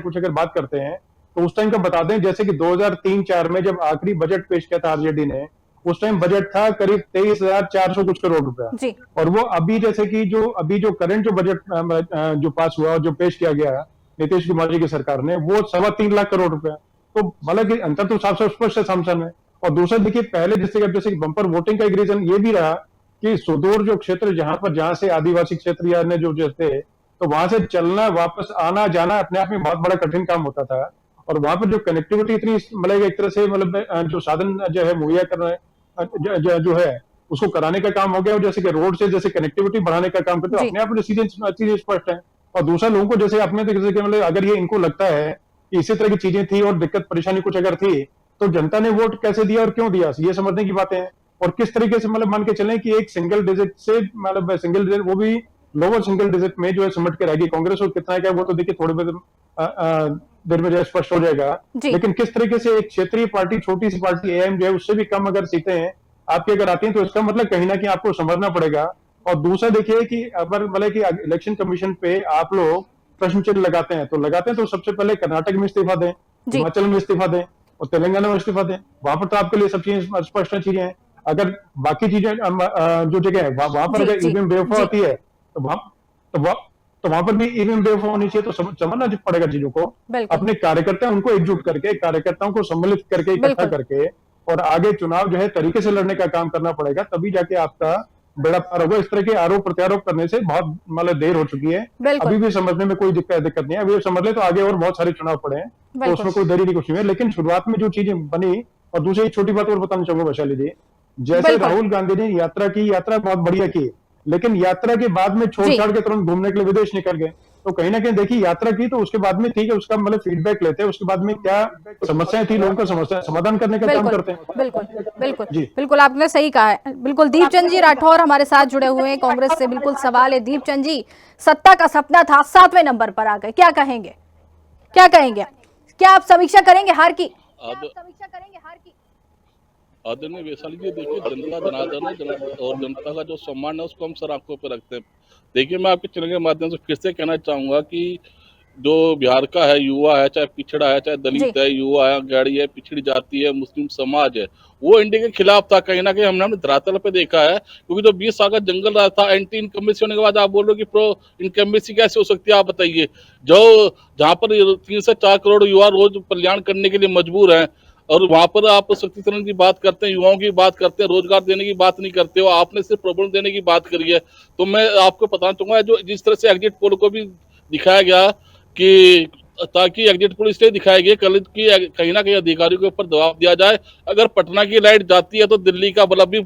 कुछ बात करते हैं तो उस टाइम का बता दें, जैसे कि 2003-4 में जब आखिरी बजट पेश किया था आरजेडी ने, उस टाइम बजट था करीब 23,400 कुछ करोड़ रुपया। जी। और वो अभी जैसे कि जो करंट जो बजट जो पास हुआ और जो पेश किया गया नीतीश कुमार जी की सरकार ने, वो 3.25 लाख करोड़ रुपया। तो मतलब कि अंतर तो साफ साफ स्पष्ट है सामने। और दूसरा देखिए, पहले जैसे कि बम्पर वोटिंग का एक रीजन ये भी रहा कि सुदूर जो क्षेत्र जहां से आदिवासी क्षेत्र या अन्य जो थे, तो वहां से चलना वापस आना जाना अपने आप में बहुत बड़ा कठिन काम होता था। और वहां पर जो कनेक्टिविटी इतनी मतलब एक तरह से मतलब जो साधन जो है मुहैया कर रहे जो है उसको कराने का काम हो गया। और जैसे कि रोड से जैसे कनेक्टिविटी बढ़ाने का काम करते, अपने आप में चीजें स्पष्ट है। और दूसरा लोगों को जैसे अपने जैसे कि मतलब अगर ये इनको लगता है कि इसी तरह की चीजें थी और दिक्कत परेशानी कुछ अगर थी, तो जनता ने वोट कैसे दिया और क्यों दिया, ये समझने की बातें हैं। और किस तरीके से मतलब मान के चलें कि एक सिंगल डिजिट से मतलब सिंगल डिजिट, वो भी लोअर सिंगल डिजिट में जो है सिमट के रहेगी कांग्रेस। और कितना है वो तो देखिए थोड़ी देर में जो है स्पष्ट हो जाएगा। लेकिन किस तरीके से एक क्षेत्रीय पार्टी, छोटी सी पार्टी एआईएम जो है उससे भी कम अगर सीटें हैं आपकी अगर आती हैं, तो इसका मतलब कहीं ना कहीं आपको समझना पड़ेगा। और दूसरा देखिए कि अगर मतलब कि इलेक्शन कमीशन पे आप लोग प्रश्न चिन्ह लगाते हैं तो सबसे पहले कर्नाटक में इस्तीफा दें, हिमाचल में इस्तीफा दें और तेलंगाना में इस्तीफा दें। वहां पर तो आपके लिए सब चीजें स्पष्ट चीजें हैं। अगर बाकी चीजें जो जगह है वहां पर अगर ईवीएम बेवफा होती है तो वहां पर भी ईवीएम बेवफा होनी चाहिए। तो समझना पड़ेगा चीजों को, अपने कार्यकर्ता उनको एकजुट करके, कार्यकर्ताओं को सम्मिलित करके, इकट्ठा करके और आगे चुनाव जो है तरीके से लड़ने का काम करना पड़ेगा, तभी जाके आपका बेड़ा पार होगा। इस तरह के आरोप प्रत्यारोप करने से बहुत मतलब देर हो चुकी है। अभी भी समझने में कोई दिक्कत नहीं है। अभी समझ ले तो आगे और बहुत सारे चुनाव पड़े हैं, तो उसमें कोई देरी नहीं कुछ नहीं है। लेकिन शुरुआत में जो चीजें बनी, और दूसरी एक छोटी बात और बताना चाहूंगा वैशाली जी, जैसे राहुल गांधी ने यात्रा बहुत बढ़िया की, लेकिन यात्रा के बाद में छोड़ छाड़ के तुरंत घूमने के लिए विदेश निकल गए। तो कहीं ना कहीं देखिए, यात्रा की तो उसके बाद में ठीक है, उसका मतलब फीडबैक लेते हैं, उसके बाद में क्या समस्याएं थी लोगों का समस्या समाधान करने का काम करते हैं। बिल्कुल आपने सही कहा है। बिल्कुल दीपचंद जी राठौर हमारे साथ जुड़े हुए हैं कांग्रेस से। बिल्कुल सवाल है दीपचंद जी, सत्ता का सपना था, 7वें नंबर पर आ गए, क्या कहेंगे? क्या आप समीक्षा करेंगे हार की? आदरणीय वैशाली जी, देखिए जनता जनार्दन है और जनता का जो सम्मान है उसको हम सर आंखों पे रखते हैं। देखिए, मैं आपके चैनल के माध्यम से फिर से कहना चाहूंगा कि जो बिहार का है युवा है, चाहे पिछड़ा है, चाहे दलित है, युवा है, गाड़ी है, पिछड़ी जाति है, मुस्लिम समाज है, वो इंडिया के खिलाफ था। कहीं ना कहीं हमने धरातल पे देखा है, क्योंकि जो 20 साल का जंगल रहा था एंटी इनकम्बेंसी होने के बाद आप बोल रहे हो कि प्रो इनकम्बेंसी कैसे हो सकती है? आप बताइए। जहाँ पर 3 से 4 करोड़ युवा रोज कल्याण करने के लिए मजबूर हैं, और वहां पर आप सशक्तिकरण की बात करते हैं, युवाओं की बात करते हैं, रोजगार देने की बात नहीं करते हो। आपने सिर्फ प्रॉब्लम देने की बात करी है। तो मैं आपको बताना चाहूंगा, जो जिस तरह से एग्जिट पोल को भी दिखाया गया कि ताकि एग्जिट पोल इसलिए दिखाया गया कि कहीं ना कहीं अधिकारियों के ऊपर दबाव दिया जाए। अगर पटना की लाइट जाती है तो दिल्ली का बल्ब भी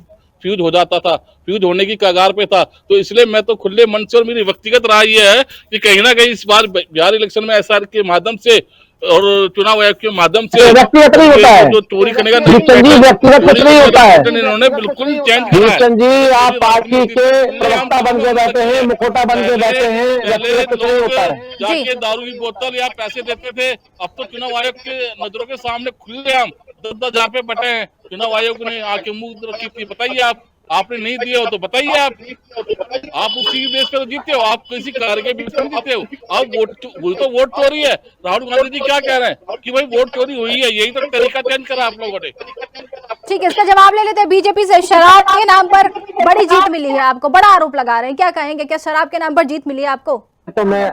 फ्यूज हो जाता था, फ्यूज होने की कगार पे था। तो इसलिए मैं तो खुले मन से, और मेरी व्यक्तिगत राय ये है कि कहीं ना कहीं इस बार बिहार इलेक्शन में एसआर के माध्यम से और चुनाव आयोग के माध्यम से व्यक्तिगत नहीं होता है, जो चोरी करने का व्यक्तिगत कुछ नहीं होता है। इन्होंने बिल्कुल चेंज जी आप पार्टी के प्रवक्ता बन के बैठे हैं, मुखोटा बन के बैठे हैं, व्यक्तिगत कुछ नहीं होता है। जाके दारू की बोतल या पैसे देते थे, अब तो चुनाव आयोग के नजरों के सामने खुलेआम 10-10 जहाँ पे बटे हैं। चुनाव आयोग ने आके मुंह रखी थी, बताइए आपने नहीं दिए हो तो बताइए। आप उसी बेस पे तो जीते हो, आप किसी कार्य के बेस पे जीते हो। आप वोट चोरी है। राहुल गांधी जी क्या कह रहे हैं कि भाई वोट चोरी हुई है, यही तो तरीका चेंज करा आप लोगों ने। ठीक है, इसका जवाब ले लेते हैं बीजेपी से। शराब के नाम पर बड़ी जीत मिली है आपको, बड़ा आरोप लगा रहे हैं, क्या कहेंगे? क्या शराब के नाम पर जीत मिली है आपको? तो मैं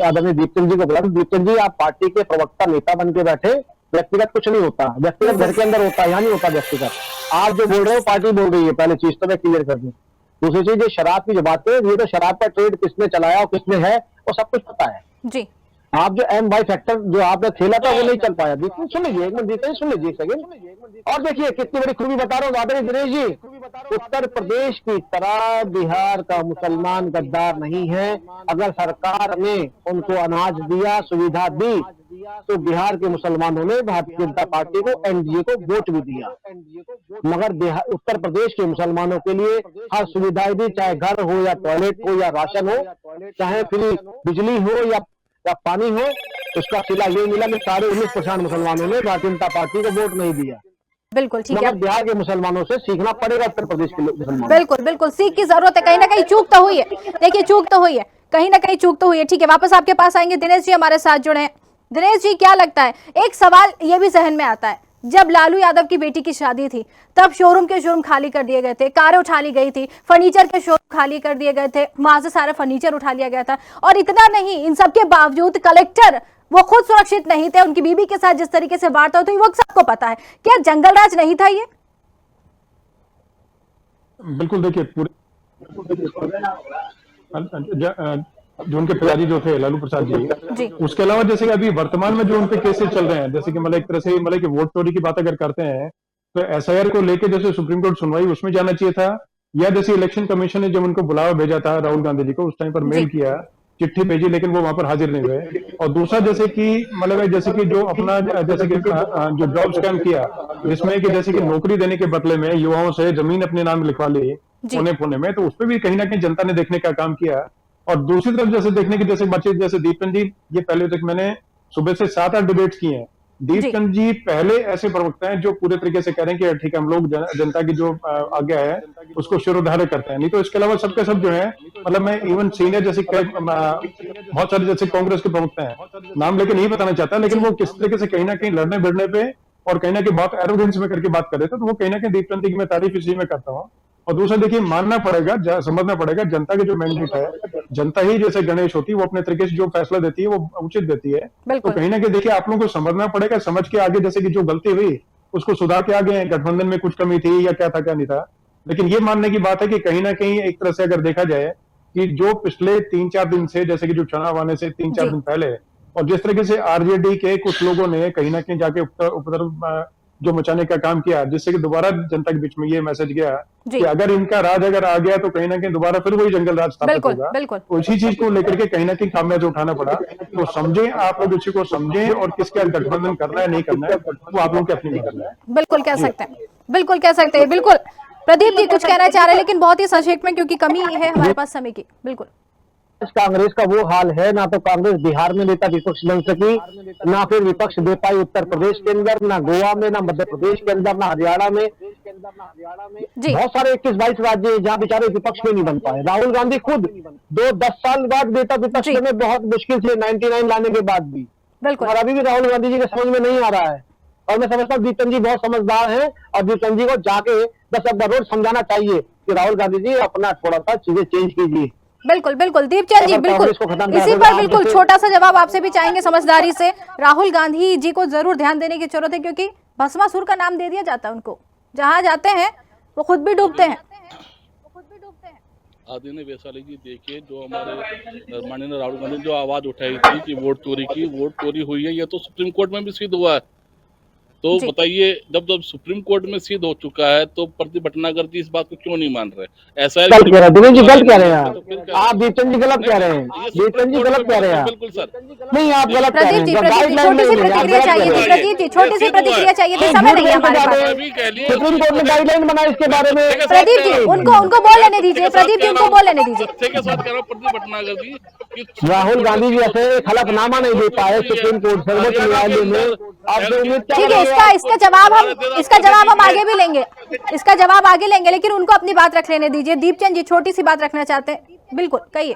आदरणीय दीपचंद जी को बोला, दीपचंद जी आप पार्टी के प्रवक्ता नेता बन के बैठे, व्यक्तिगत कुछ नहीं होता, व्यक्तिगत घर के अंदर होता है, यहाँ नहीं होता व्यक्तिगत। आप जो बोल रहे हो पार्टी बोल रही है, पहले चीज तो मैं क्लियर कर दूं। दूसरी चीज, ये शराब की जो बात है, ये तो शराब का ट्रेड किसने चलाया और किसने है वो सब कुछ पता है जी। आप जो एम वाई फैक्टर जो आपने खेला था वो नहीं चल पाया। सुन लीजिए एक मिनट, सुन लीजिए एक सेकंड। और देखिए कितनी बड़ी खूबी बता रहा हूँ आदरणीय दिनेश जी, उत्तर प्रदेश की तरह बिहार का मुसलमान गद्दार नहीं है। अगर सरकार ने उनको अनाज दिया, सुविधा दी, तो बिहार के मुसलमानों ने भारतीय जनता पार्टी को, एनडीए को वोट भी दिया। मगर उत्तर प्रदेश के मुसलमानों के लिए हर सुविधाएं दी, चाहे घर हो या टॉयलेट हो या राशन हो, चाहे फ्री बिजली हो या पानी हो, उसका सिला ये मिला कि 19.5% मुसलमानों ने भारतीय जनता पार्टी को वोट नहीं दिया। बिल्कुल ठीक है, बिहार के मुसलमानों से सीखना पड़ेगा उत्तर प्रदेश के मुसलमानों। बिल्कुल सीख की जरूरत है। कहीं ना कहीं चूक तो हुई है, देखिए चूक तो हुई है, कहीं ना कहीं चूक तो हुई है। ठीक है, वापस आपके पास आएंगे। दिनेश जी हमारे साथ जुड़े हैं। दिनेश जी क्या लगता है, एक सवाल ये भी जहन में आता है, जब लालू यादव की बेटी की शादी थी तब शोरूम के शोरूम खाली कर दिए गए थे, कारें उठा ली गई थी, फर्नीचर के शोरूम खाली कर दिए गए थे, वहां से सारा फर्नीचर उठा लिया गया था। और इतना नहीं, इन सब के बावजूद कलेक्टर वो खुद सुरक्षित नहीं थे, उनकी बीबी के साथ जिस तरीके से वार्ता हुई वो सबको पता है। क्या जंगल राज नहीं था ये? बिल्कुल, देखिए पूरे जो उनके पिताजी जो थे लालू प्रसाद जी, उसके अलावा जैसे कि अभी वर्तमान में जो उनके केसेस चल रहे हैं, जैसे कि मतलब एक तरह से मतलब कि वोट चोरी की बात अगर करते हैं तो एसआईआर को लेके जैसे सुप्रीम कोर्ट सुनवाई उसमें जाना चाहिए था, या जैसे इलेक्शन कमीशन ने जब उनको बुलावा भेजा था राहुल गांधी जी को, उस टाइम पर मेल किया, चिट्ठी भेजी, लेकिन वो वहां पर हाजिर नहीं हुए। और दूसरा जैसे कि मतलब जैसे कि जो अपना जैसे कि जो जॉब स्कैम किया, जिसमें कि जैसे कि नौकरी देने के बदले में युवाओं से जमीन अपने नाम लिखवा ली पुणे में, तो उस पर भी कहीं ना कहीं जनता ने देखने का काम किया। और दूसरी तरफ जैसे देखने की जैसे बच्चे जैसे दीपचंद जी, ये पहले तक मैंने सुबह से 7-8 डिबेट्स किए हैं। दीपचंद जी पहले ऐसे प्रवक्ता हैं जो पूरे तरीके से कह रहे हैं कि ठीक है, हम लोग जनता की जो आज्ञा है उसको शिरोधार्य करते हैं। नहीं तो इसके अलावा सबके सब जो है, मतलब मैं इवन सीनियर जैसे बहुत सारे जैसे कांग्रेस के प्रवक्ता हैं, नाम लेके नहीं बताना चाहता, लेकिन वो किस तरीके से कहीं ना कहीं लड़ने भिड़ने पे और कहीं ना कहीं बहुत एरोगेंस में करके बात कर रहे थे, तो वो कहीं ना कहीं दीपचंद की मैं तारीफ इसी में करता हूँ। और दूसरा देखिए, मानना पड़ेगा, समझना पड़ेगा, जनता के जो मैंडेट है, जनता ही जैसे गणेश होती है, वो अपने तरीके से जो फैसला देती है वो उचित देती है। तो कहीं ना कहीं देखिए, आप लोगों को समझना पड़ेगा, समझ के आगे जैसे कि जो गलती हुई उसको सुधार के आगे, गठबंधन में कुछ कमी थी या क्या था क्या नहीं था। लेकिन ये मानने की बात है कि कहीं ना कहीं एक तरह से अगर देखा जाए कि जो पिछले 3-4 दिन से, जैसे कि जो चुनाव आने से 3-4 दिन पहले, और जिस तरीके से आरजेडी के कुछ लोगों ने कहीं ना कहीं जाके उपद्रव जो मचाने का काम किया, जिससे कि दोबारा जनता के बीच में ये मैसेज गया कि अगर इनका राज अगर आ गया तो कहीं ना कहीं दोबारा फिर वही जंगल राज स्थापित होगा। तो इसी चीज को लेकर के कहीं ना कहीं खामियाजा उठाना पड़ा। तो समझें, आप लोग इसी को समझें, और किसका गठबंधन करना है नहीं करना है वो आप लोग की अपनी करना है। बिल्कुल कह सकते हैं, बिल्कुल कह सकते हैं। बिल्कुल प्रदीप जी कुछ कहना चाह रहे हैं, लेकिन बहुत ही संक्षेप में, क्योंकि कमी है हमारे पास समय की। बिल्कुल, कांग्रेस का वो हाल है, ना तो कांग्रेस बिहार में नेता विपक्ष बन सकी, ना फिर विपक्ष दे पाई उत्तर प्रदेश के अंदर, ना गोवा में, ना मध्य प्रदेश के अंदर, ना हरियाणा में। बहुत सारे 21-22 राज्य हैं जहाँ बेचारे विपक्ष में नहीं बन पाए। राहुल गांधी खुद 2-10 साल बाद नेता विपक्ष में बहुत मुश्किल से 99 लाने के बाद भी, और अभी भी राहुल गांधी जी के समझ में नहीं आ रहा है। और मैं समझता हूँ दीपचंद जी बहुत समझदार हैं, और दीपचंद जी को जाके 10 अब्बा रोज समझाना चाहिए कि राहुल गांधी जी अपना थोड़ा सा चीजें चेंज कीजिए। बिल्कुल बिल्कुल दीपचंद जी, बिल्कुल इसी पर बिल्कुल छोटा सा जवाब आपसे भी चाहेंगे समझदारी से। राहुल गांधी जी को जरूर ध्यान देने की जरूरत है, क्योंकि भस्मासुर का नाम दे दिया जाता है उनको, जहां जाते हैं वो खुद भी डूबते हैं। आदरणीय वैशाली जी, देखिए जो हमारे माननीय राहुल गांधी ने जो आवाज उठाई थी कि वोट चोरी हुई है, ये तो सुप्रीम कोर्ट में भी सिद्ध हुआ है। तो बताइए, जब सुप्रीम कोर्ट में सिद्ध हो चुका है तो प्रदीप भटनागर जी इस बात को क्यों नहीं मान रहे? ऐसा गलत कह रहे हैं दिनेश जी, गलत कह रहे हैं आप दीपचंद जी गलत कह रहे हैं, दीपचंद जी गलत कह रहे हैं। बिल्कुल सर, नहीं, आप गलत कह रहे हैं। छोटी सी प्रतिक्रिया चाहिए थी, प्रदीप जी छोटी सी प्रतिक्रिया चाहिए थी, समय नहीं है हमारे पास। सुप्रीम कोर्ट ने गाइडलाइन बनाई इसके बारे में। प्रदीप जी उनको बोल लेने दीजिए, प्रदीप जी उनको बोल लेने दीजिए। प्रदीप भटनागर जी, राहुल गांधी जी ऐसे हलफनामा नहीं दे पाए सुप्रीम कोर्ट सर्वोच्च न्यायालय में। आप ठीक है, इसका जवाब हम आगे भी लेंगे, इसका जवाब आगे लेंगे, लेकिन उनको अपनी बात रख लेने दीजिए। दीपचंद जी छोटी सी बात रखना चाहते हैं, बिल्कुल कहिए।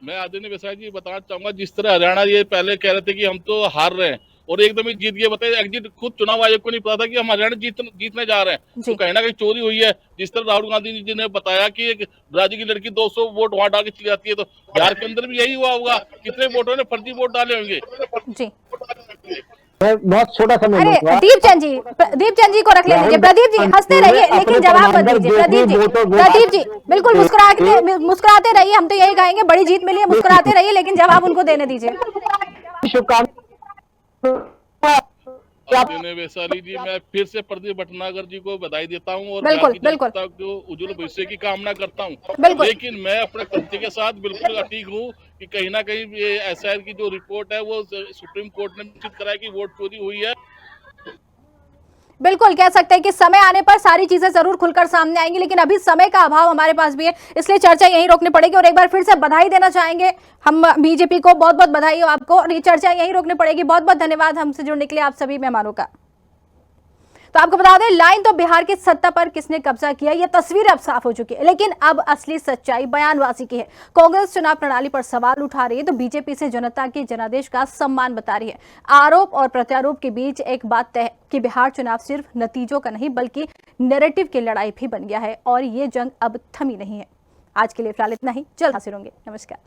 मैं आदरणीय वैशाली जी बताना चाहूंगा, जिस तरह हरियाणा ये पहले कह रहे थे कि हम तो हार रहे हैं और एकदम ही जीत गए। बताइए, एग्जिट खुद चुनाव आयोग को नहीं पता था कि हम हरियाणा जीतने जा रहे हैं, तो कहीं ना कहीं चोरी हुई है। जिस तरह राहुल गांधी जी ने बताया कि एक ब्राजील की लड़की 200 वोट वहां डाल के चली जाती है, तो बिहार के अंदर भी यही हुआ होगा। कितने वोटों ने फर्जी वोट डाले होंगे जी। बहुत छोटा समय। अरे दीपचंद जी को रख लेने दीजिए। प्रदीप जी हंसते रहिए, लेकिन जवाब मत दीजिए। प्रदीप जी बिल्कुल मुस्कुराते रहिए, हम तो यही कहेंगे, बड़ी जीत मिली है, मुस्कुराते रहिए, लेकिन जवाब उनको देने दीजिए। वैशाली जी, मैं फिर से प्रदीप भटनागर जी को बधाई देता हूँ और बिल्कुल जो उज्जवल भविष्य की कामना करता हूँ। लेकिन मैं अपने तथ्य के साथ बिल्कुल अटीक हूँ कि कहीं ना कहीं ये एसआईआर की जो रिपोर्ट है वो सुप्रीम कोर्ट ने निश्चित कराया कि वोट चोरी हुई है। बिल्कुल कह सकते हैं कि समय आने पर सारी चीजें जरूर खुलकर सामने आएंगी, लेकिन अभी समय का अभाव हमारे पास भी है, इसलिए चर्चा यहीं रोकनी पड़ेगी। और एक बार फिर से बधाई देना चाहेंगे हम बीजेपी को, बहुत बहुत बधाई हो आपको, और ये चर्चा यहीं रोकनी पड़ेगी। बहुत बहुत धन्यवाद हमसे जुड़ने के लिए आप सभी मेहमानों का। तो आपको बता दें, लाइन तो बिहार की सत्ता पर किसने कब्जा किया ये तस्वीर अब साफ हो चुकी है, लेकिन अब असली सच्चाई बयानबाजी की है। कांग्रेस चुनाव प्रणाली पर सवाल उठा रही है तो बीजेपी से जनता के जनादेश का सम्मान बता रही है। आरोप और प्रत्यारोप के बीच एक बात तय है कि बिहार चुनाव सिर्फ नतीजों का नहीं बल्कि नैरेटिव की लड़ाई भी बन गया है और ये जंग अब थमी नहीं है। आज के लिए फिलहाल इतना ही, जल्द हाजिर होंगे। नमस्कार।